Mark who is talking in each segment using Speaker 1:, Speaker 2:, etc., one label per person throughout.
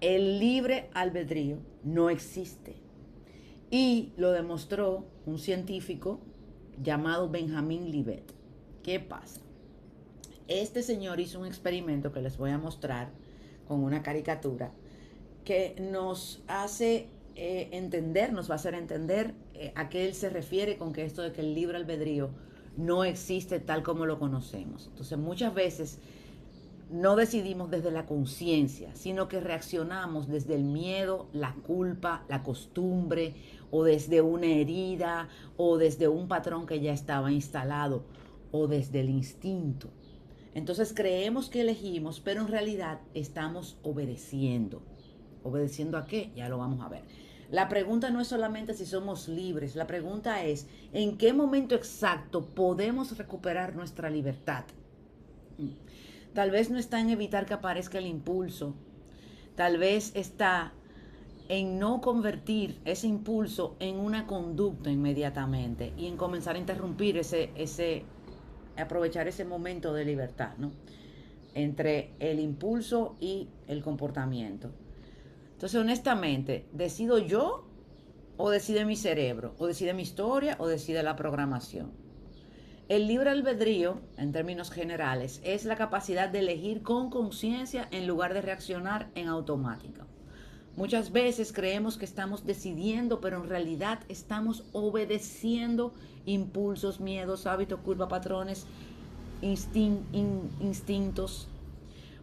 Speaker 1: el libre albedrío no existe. Y lo demostró un científico llamado Benjamin Libet. ¿Qué pasa? Este señor hizo un experimento que les voy a mostrar con una caricatura que nos hace entender, nos va a hacer entender a qué él se refiere con que esto de que el libre albedrío no existe tal como lo conocemos. Entonces muchas veces no decidimos desde la conciencia, sino que reaccionamos desde el miedo, la culpa, la costumbre, o desde una herida, o desde un patrón que ya estaba instalado, o desde el instinto. Entonces creemos que elegimos, pero en realidad estamos obedeciendo. ¿Obedeciendo a qué? Ya lo vamos a ver. La pregunta no es solamente si somos libres, la pregunta es ¿en qué momento exacto podemos recuperar nuestra libertad? Tal vez no está en evitar que aparezca el impulso, tal vez está en no convertir ese impulso en una conducta inmediatamente y en comenzar a interrumpir aprovechar ese momento de libertad, ¿no? Entre el impulso y el comportamiento. Entonces, honestamente, ¿decido yo o decide mi cerebro? ¿O decide mi historia o decide la programación? El libre albedrío, en términos generales, es la capacidad de elegir con conciencia en lugar de reaccionar en automática. Muchas veces creemos que estamos decidiendo, pero en realidad estamos obedeciendo impulsos, miedos, hábitos, culpa, patrones, instintos.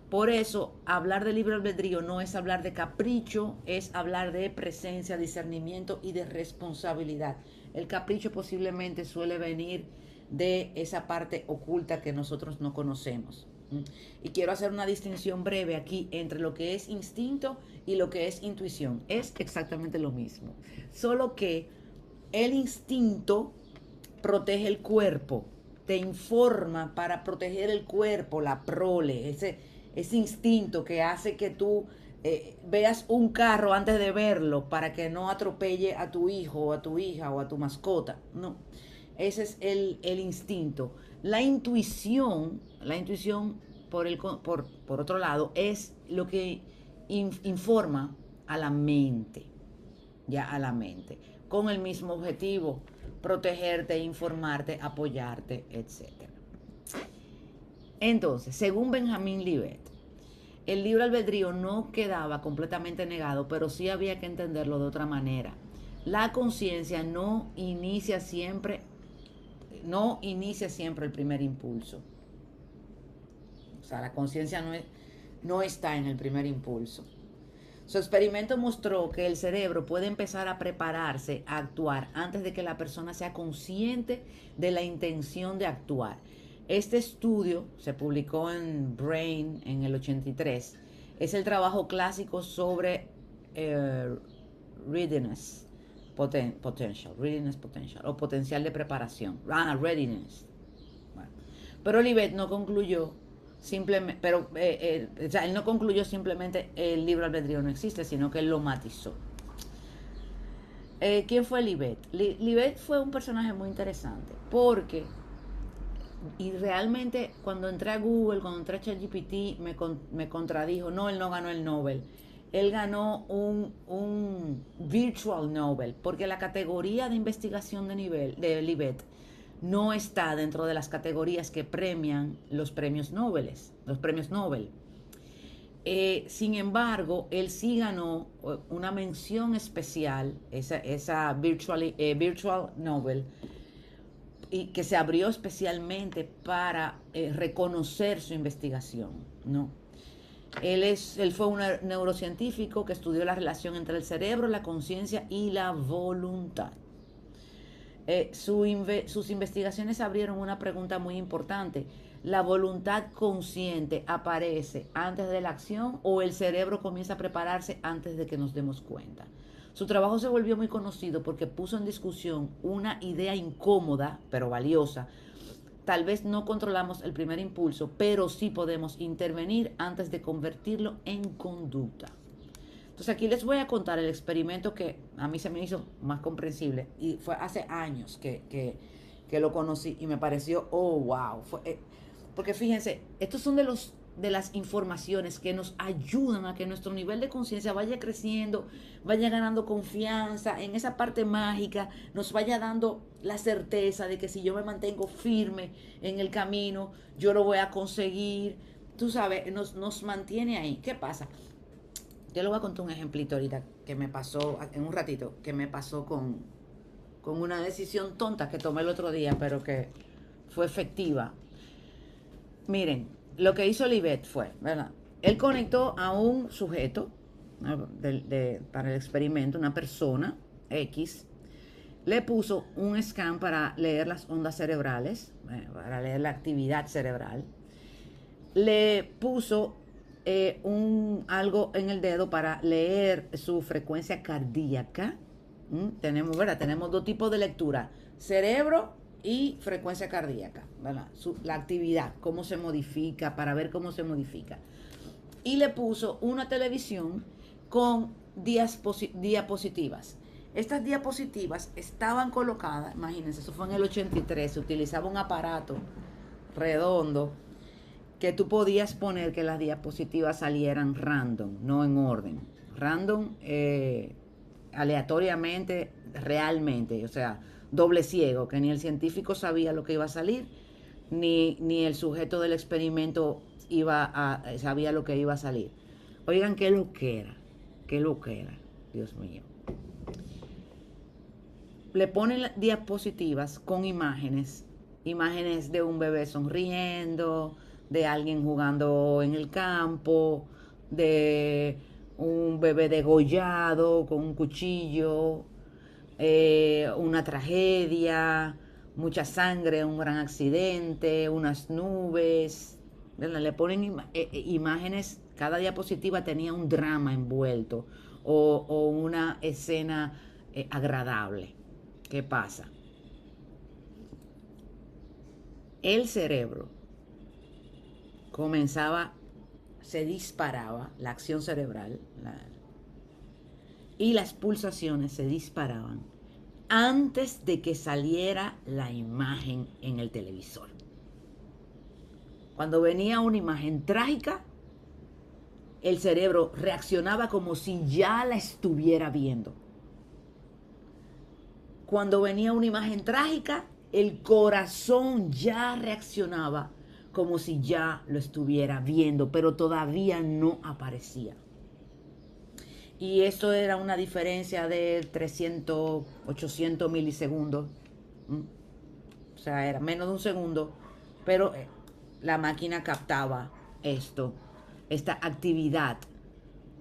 Speaker 1: Por eso, hablar de libre albedrío no es hablar de capricho, es hablar de presencia, discernimiento y de responsabilidad. El capricho posiblemente suele venir de esa parte oculta que nosotros no conocemos. Y quiero hacer una distinción breve aquí entre lo que es instinto y lo que es intuición. Es exactamente lo mismo, solo que el instinto protege el cuerpo, te informa para proteger el cuerpo, la prole, ese instinto que hace que tú veas un carro antes de verlo para que no atropelle a tu hijo o a tu hija o a tu mascota. No, ese es el instinto. La intuición por otro lado, es lo que informa a la mente, ya a la mente, con el mismo objetivo, protegerte, informarte, apoyarte, etcétera. Entonces, según Benjamin Libet, el libre albedrío no quedaba completamente negado, pero sí había que entenderlo de otra manera. La conciencia no inicia siempre el primer impulso. O sea, la conciencia no está en el primer impulso. Su experimento mostró que el cerebro puede empezar a prepararse a actuar antes de que la persona sea consciente de la intención de actuar. Este estudio se publicó en Brain en el 83. Es el trabajo clásico sobre readiness potential o potencial de preparación. Readiness. Bueno, pero Libet no concluyó simplemente, o sea, él no concluyó simplemente el libre albedrío no existe, sino que él lo matizó. ¿Quién fue Libet? Libet fue un personaje muy interesante porque, y realmente cuando entré a Google, cuando entré a ChatGPT, me contradijo. No, él no ganó el Nobel. Él ganó un Virtual Nobel, porque la categoría de investigación de Libet no está dentro de las categorías que premian los premios Nobel. Sin embargo, él sí ganó una mención especial, esa Virtual Nobel, y que se abrió especialmente para reconocer su investigación, ¿no? Él fue un neurocientífico que estudió la relación entre el cerebro, la conciencia y la voluntad. Sus investigaciones abrieron una pregunta muy importante. ¿La voluntad consciente aparece antes de la acción o el cerebro comienza a prepararse antes de que nos demos cuenta? Su trabajo se volvió muy conocido porque puso en discusión una idea incómoda, pero valiosa. Tal vez no controlamos el primer impulso, pero sí podemos intervenir antes de convertirlo en conducta. Entonces aquí les voy a contar el experimento que a mí se me hizo más comprensible y fue hace años que lo conocí y me pareció, oh, wow. Porque fíjense, estos son de de las informaciones que nos ayudan a que nuestro nivel de conciencia vaya creciendo, vaya ganando confianza en esa parte mágica, nos vaya dando la certeza de que si yo me mantengo firme en el camino, yo lo voy a conseguir. Tú sabes, nos mantiene ahí. ¿Qué pasa? Yo le voy a contar un ejemplito ahorita que me pasó, en un ratito, que me pasó con una decisión tonta que tomé el otro día, pero que fue efectiva. Miren, lo que hizo Libet fue, ¿verdad? Él conectó a un sujeto para el experimento, una persona X, le puso un scan para leer las ondas cerebrales, para leer la actividad cerebral, le puso algo en el dedo para leer su frecuencia cardíaca. Tenemos, ¿verdad? Tenemos dos tipos de lectura, cerebro y frecuencia cardíaca, ¿verdad? La actividad, cómo se modifica, para ver cómo se modifica. Y le puso una televisión con diapositivas. Estas diapositivas estaban colocadas, imagínense, eso fue en el 83, se utilizaba un aparato redondo que tú podías poner que las diapositivas salieran random, no en orden. Random, aleatoriamente, realmente, o sea, doble ciego, que ni el científico sabía lo que iba a salir, ni el sujeto del experimento sabía lo que iba a salir. Oigan, qué lo que era, Dios mío. Le ponen diapositivas con imágenes de un bebé sonriendo, de alguien jugando en el campo, de un bebé degollado con un cuchillo, una tragedia, mucha sangre, un gran accidente, unas nubes. Le ponen imágenes, cada diapositiva tenía un drama envuelto o una escena agradable. ¿Qué pasa? El cerebro se disparaba, la acción cerebral, y las pulsaciones se disparaban antes de que saliera la imagen en el televisor. Cuando venía una imagen trágica, el cerebro reaccionaba como si ya la estuviera viendo. Cuando venía una imagen trágica, el corazón ya reaccionaba como si ya lo estuviera viendo, pero todavía no aparecía. Y eso era una diferencia de 300, 800 milisegundos. O sea, era menos de un segundo, pero la máquina captaba esta actividad,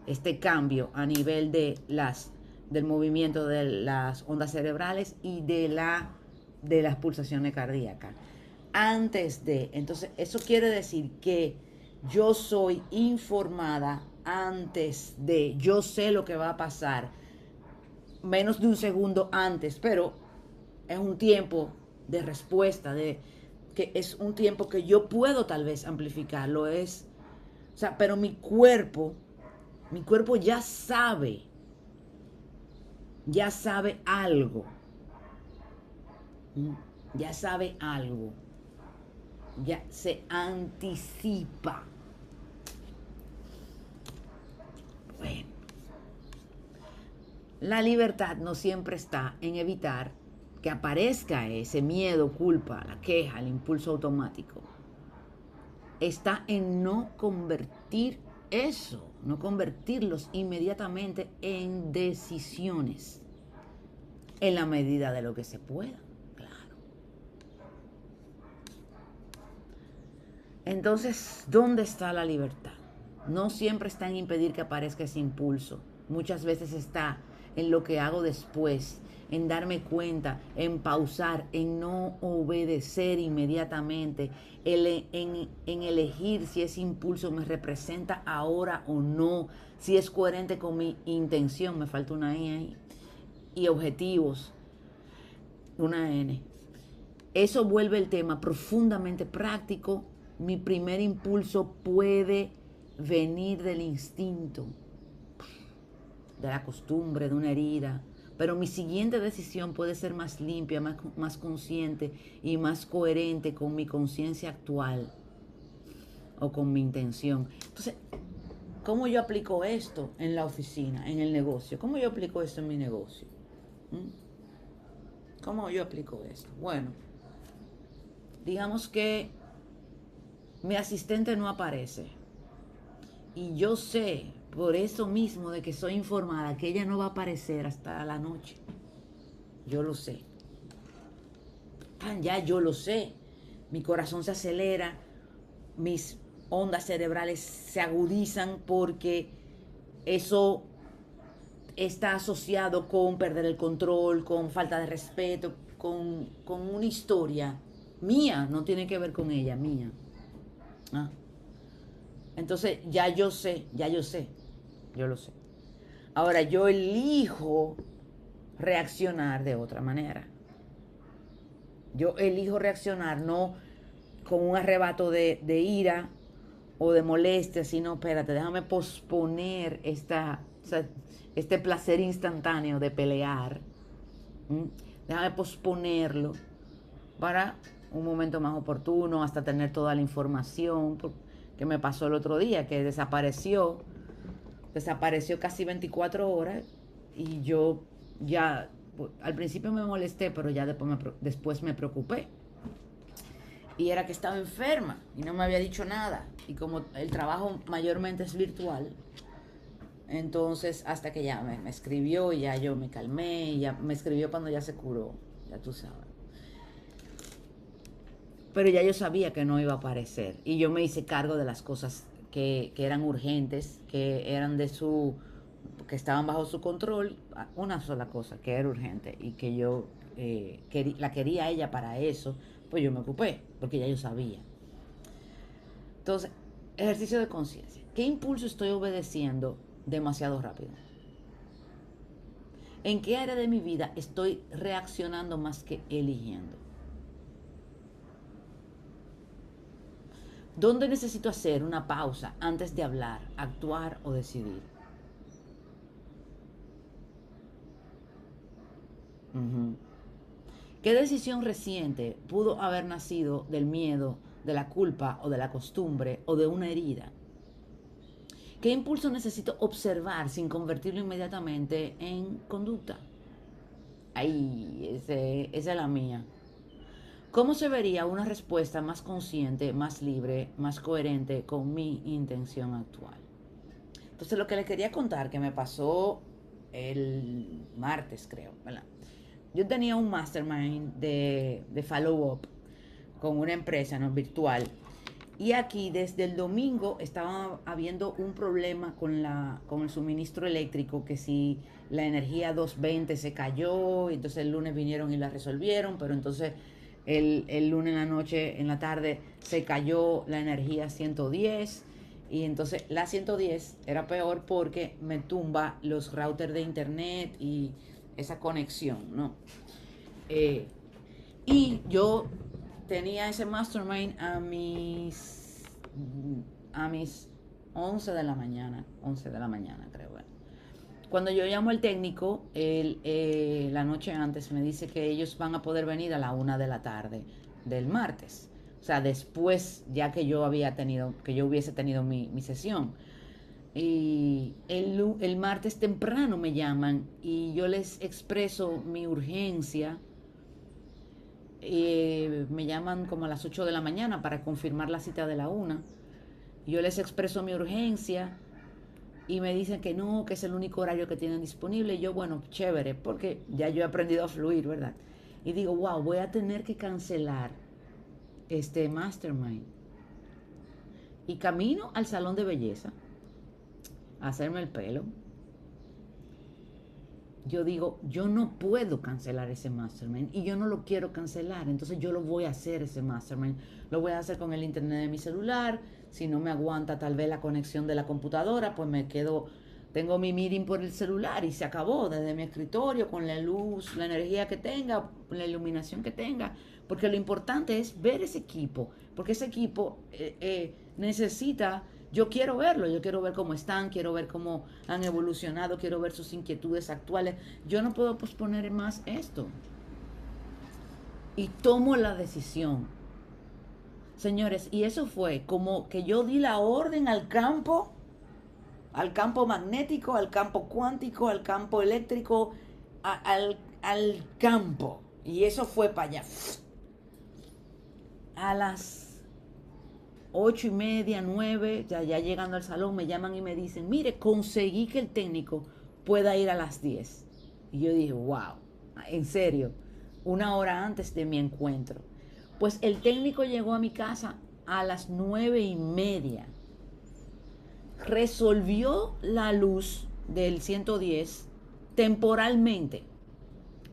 Speaker 1: este cambio a nivel del movimiento de las ondas cerebrales y de las pulsaciones cardíacas. Entonces, eso quiere decir que yo soy informada yo sé lo que va a pasar menos de un segundo antes, pero es un tiempo de respuesta, que es un tiempo que yo puedo tal vez amplificarlo, pero mi cuerpo ya sabe algo, ya se anticipa. Bueno, la libertad no siempre está en evitar que aparezca ese miedo, culpa, la queja, el impulso automático. Está en no convertirlos inmediatamente en decisiones, en la medida de lo que se pueda, claro. Entonces, ¿dónde está la libertad? No siempre está en impedir que aparezca ese impulso. Muchas veces está en lo que hago después, en darme cuenta, en pausar, en no obedecer inmediatamente, en elegir si ese impulso me representa ahora o no, si es coherente con mi intención, me falta una I ahí, y objetivos, una N. Eso vuelve el tema profundamente práctico. Mi primer impulso puede venir del instinto, de la costumbre, de una herida, pero mi siguiente decisión puede ser más limpia, más consciente y más coherente con mi conciencia actual. o con mi intención. Entonces, ¿cómo yo aplico esto en la oficina, en el negocio? ¿Cómo yo aplico esto en mi negocio? ¿Cómo yo aplico esto? Bueno, digamos que mi asistente no aparece. Y yo sé, por eso mismo de que soy informada, que ella no va a aparecer hasta la noche. Yo lo sé. Ya yo lo sé. Mi corazón se acelera, mis ondas cerebrales se agudizan porque eso está asociado con perder el control, con falta de respeto, con una historia mía, no tiene que ver con ella, mía. ¿Ah? Entonces ya yo sé, yo lo sé. Ahora yo elijo reaccionar de otra manera. Yo elijo reaccionar no con un arrebato de ira o de molestia, sino, espérate, déjame posponer este placer instantáneo de pelear. Déjame posponerlo para un momento más oportuno, hasta tener toda la información que me pasó el otro día, que desapareció casi 24 horas y yo ya, al principio me molesté, pero ya después me preocupé. Y era que estaba enferma y no me había dicho nada. Y como el trabajo mayormente es virtual, entonces hasta que ya me escribió y ya yo me calmé, y ya me escribió cuando ya se curó, ya tú sabes. Pero ya yo sabía que no iba a aparecer y yo me hice cargo de las cosas que eran urgentes, que eran que estaban bajo su control. Una sola cosa que era urgente y que yo la quería ella para eso, pues yo me ocupé porque ya yo sabía. Entonces, ejercicio de conciencia. ¿Qué impulso estoy obedeciendo demasiado rápido? ¿En qué área de mi vida estoy reaccionando más que eligiendo? ¿Dónde necesito hacer una pausa antes de hablar, actuar o decidir? ¿Qué decisión reciente pudo haber nacido del miedo, de la culpa o de la costumbre o de una herida? ¿Qué impulso necesito observar sin convertirlo inmediatamente en conducta? Esa es la mía. ¿Cómo se vería una respuesta más consciente, más libre, más coherente con mi intención actual? Entonces, lo que les quería contar, que me pasó el martes, creo, ¿verdad? Yo tenía un mastermind de follow-up con una empresa, ¿no?, virtual. Y aquí desde el domingo estaba habiendo un problema con el suministro eléctrico, que si la energía 220 se cayó, y entonces el lunes vinieron y la resolvieron, pero entonces el lunes en la noche, en la tarde, se cayó la energía 110, y entonces la 110 era peor porque me tumba los routers de internet y esa conexión, ¿no? Y yo tenía ese mastermind a mis 11 de la mañana, 11 de la mañana creo. Bueno. Cuando yo llamo al técnico, la noche antes me dice que ellos van a poder venir a la 1 de la tarde del martes. O sea, después ya que yo hubiese tenido mi sesión. Y el martes temprano me llaman y yo les expreso mi urgencia. Me llaman como a las 8 de la mañana para confirmar la cita de la 1. Yo les expreso mi urgencia y me dicen que no, que es el único horario que tienen disponible. Y yo, bueno, chévere, porque ya yo he aprendido a fluir, ¿verdad? Y digo, wow, voy a tener que cancelar este mastermind. Y camino al salón de belleza a hacerme el pelo. Yo digo, yo no puedo cancelar ese mastermind y yo no lo quiero cancelar, entonces yo lo voy a hacer, ese mastermind. Lo voy a hacer con el internet de mi celular. Si no me aguanta tal vez la conexión de la computadora, pues tengo mi meeting por el celular y se acabó, desde mi escritorio, con la luz, la energía que tenga, la iluminación que tenga, porque lo importante es ver ese equipo, porque ese equipo necesita. Yo quiero verlo, yo quiero ver cómo están, quiero ver cómo han evolucionado, quiero ver sus inquietudes actuales. Yo no puedo posponer más esto. Y tomo la decisión Señores, y eso fue como que yo di la orden al campo magnético, al campo cuántico, al campo eléctrico, al campo. Y eso fue para allá. A las 8:30, 9, ya llegando al salón, me llaman y me dicen, mire, conseguí que el técnico pueda ir a las 10. Y yo dije, wow, en serio, una hora antes de mi encuentro. Pues el técnico llegó a mi casa a las 9:30. Resolvió la luz del 110 temporalmente,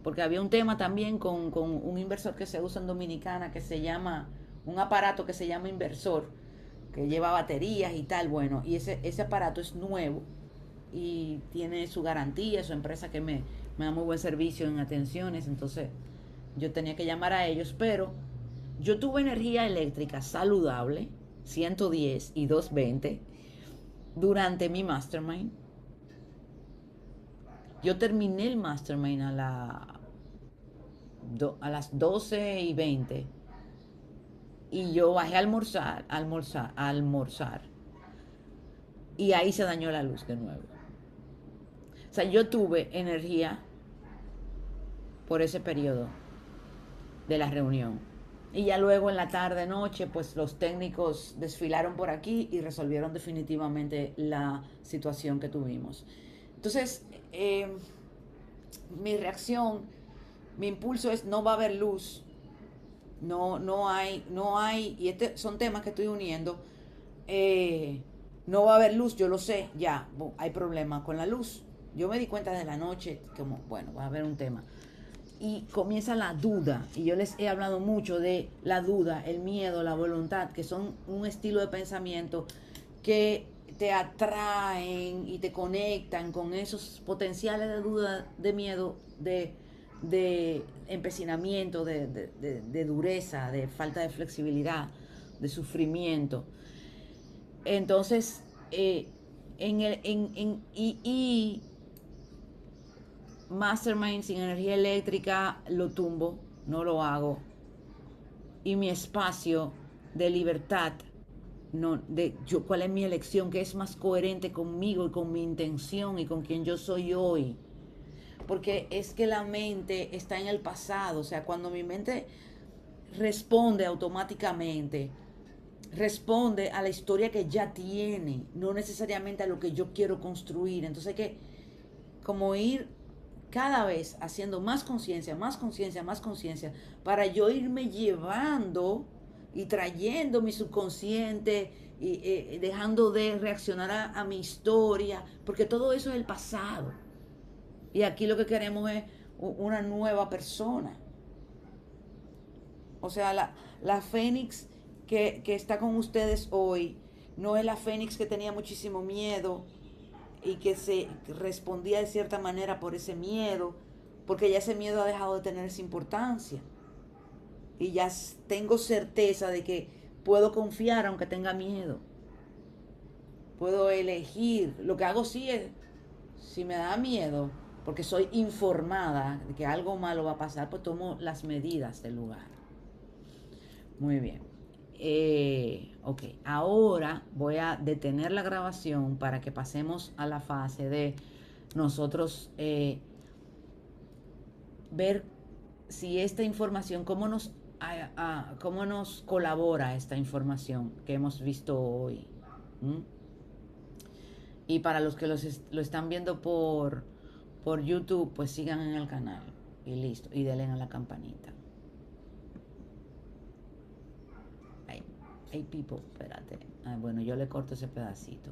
Speaker 1: porque había un tema también con un inversor que se usa en Dominicana que se llama, un aparato que se llama inversor, que lleva baterías y tal, bueno, y ese aparato es nuevo y tiene su garantía, su empresa que me da muy buen servicio en atenciones, entonces yo tenía que llamar a ellos, pero yo tuve energía eléctrica saludable, 110 y 220, durante mi mastermind. Yo terminé el mastermind a las 12:20 y yo bajé a almorzar y ahí se dañó la luz de nuevo. O sea, yo tuve energía por ese periodo de la reunión. Y ya luego en la tarde, noche, pues los técnicos desfilaron por aquí y resolvieron definitivamente la situación que tuvimos. Entonces, mi reacción, mi impulso es: no va a haber luz, no hay, y son temas que estoy uniendo. No va a haber luz, yo lo sé, ya, hay problema con la luz. Yo me di cuenta de la noche, como, bueno, va a haber un tema. Y comienza la duda, y yo les he hablado mucho de la duda, el miedo, la voluntad, que son un estilo de pensamiento que te atraen y te conectan con esos potenciales de duda, de miedo, de empecinamiento, de dureza, de falta de flexibilidad, de sufrimiento. Entonces, y Mastermind sin energía eléctrica lo tumbo, no lo hago. Y mi espacio de libertad, no, cuál es mi elección, que es más coherente conmigo y con mi intención y con quien yo soy hoy. Porque es que la mente está en el pasado, o sea, cuando mi mente responde automáticamente, responde a la historia que ya tiene, no necesariamente a lo que yo quiero construir. Entonces hay que como ir cada vez haciendo más conciencia, más conciencia, más conciencia, para yo irme llevando y trayendo mi subconsciente y dejando de reaccionar a mi historia, porque todo eso es el pasado. Y aquí lo que queremos es una nueva persona. O sea, la Fénix que está con ustedes hoy no es la Fénix que tenía muchísimo miedo y que se respondía de cierta manera por ese miedo, porque ya ese miedo ha dejado de tener esa importancia. Y ya tengo certeza de que puedo confiar aunque tenga miedo. Puedo elegir. Lo que hago sí es, si me da miedo, porque soy informada de que algo malo va a pasar, pues tomo las medidas del lugar. Muy bien. Ok, ahora voy a detener la grabación para que pasemos a la fase de nosotros ver si esta información, cómo nos colabora esta información que hemos visto hoy. ¿Mm? Y para los que lo están viendo por YouTube, pues sigan en el canal y listo, y denle a la campanita. Hey people, espérate. Bueno, yo le corto ese pedacito.